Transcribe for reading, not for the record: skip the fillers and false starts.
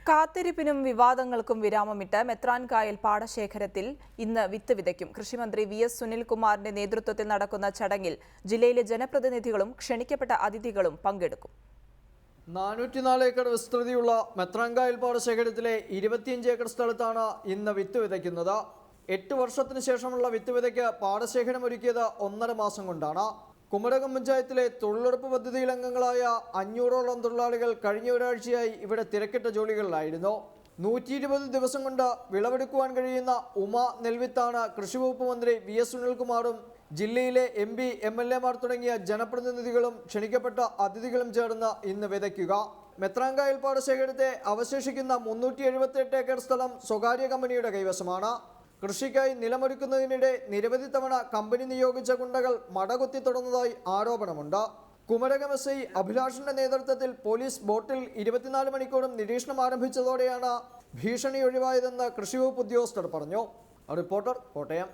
കാത്തിരിപ്പിനും വിവാദങ്ങൾക്കും വിരാമമിട്ട് മെത്രാൻകായൽ പാടശേഖരത്തിൽ ഇന്ന് വിത്ത് വിതയ്ക്കും. കൃഷിമന്ത്രി വി.എസ്. സുനിൽകുമാറിന്റെ നേതൃത്വത്തിൽ നടക്കുന്ന ചടങ്ങിൽ ജില്ലയിലെ ജനപ്രതിനിധികളും ക്ഷണിക്കപ്പെട്ട അതിഥികളും പങ്കെടുക്കും. 404 ഏക്കർ വിസ്തൃതിയുള്ള മെത്രാൻകായൽ പാടശേഖരത്തിലെ 25 ഏക്കർ സ്ഥലത്താണ് ഇന്ന് വിത്ത് വിതയ്ക്കുന്നത്. 8 വർഷത്തിന് ശേഷമുള്ള വിത്ത് വിതയ്ക്ക് പാടശേഖരം ഒരുക്കിയത് 1.5 മാസം കൊണ്ടാണ്. കുമരകം പഞ്ചായത്തിലെ തൊഴിലുറപ്പ് പദ്ധതിയിൽ അംഗങ്ങളായ 500ഓളം തൊഴിലാളികൾ കഴിഞ്ഞ ഒരാഴ്ചയായി ഇവിടെ തിരക്കിട്ട ജോലികളിലായിരുന്നു. 120 ദിവസം കൊണ്ട് വിളവെടുക്കുവാൻ കഴിയുന്ന ഉമ നെൽവിത്താണ് കൃഷിവകുപ്പ് മന്ത്രി വി.എസ്. സുനിൽകുമാറും ജില്ലയിലെ MP, MLA മാർ തുടങ്ങിയ ജനപ്രതിനിധികളും ക്ഷണിക്കപ്പെട്ട അതിഥികളും ചേർന്ന് ഇന്ന് വിതയ്ക്കുക. മെത്രാൻകായൽ പാടശേഖരത്തെ അവശേഷിക്കുന്ന 378 ഏക്കർ സ്ഥലം സ്വകാര്യ കമ്പനിയുടെ കൈവശമാണ്. കൃഷിക്കായി നിലമൊരുക്കുന്നതിനിടെ നിരവധി തവണ കമ്പനി നിയോഗിച്ച ഗുണ്ടകൾ മടകുത്തി തുടർന്നതായി ആരോപണമുണ്ട്. കുമരകം SI അഭിലാഷിന്റെ നേതൃത്വത്തിൽ പോലീസ് ബോട്ടിൽ 24 മണിക്കൂറും നിരീക്ഷണം ആരംഭിച്ചതോടെയാണ് ഭീഷണി ഒഴിവായതെന്ന് കൃഷിവകുപ്പ് ഉദ്യോഗസ്ഥർ പറഞ്ഞു. റിപ്പോർട്ടർ, കോട്ടയം.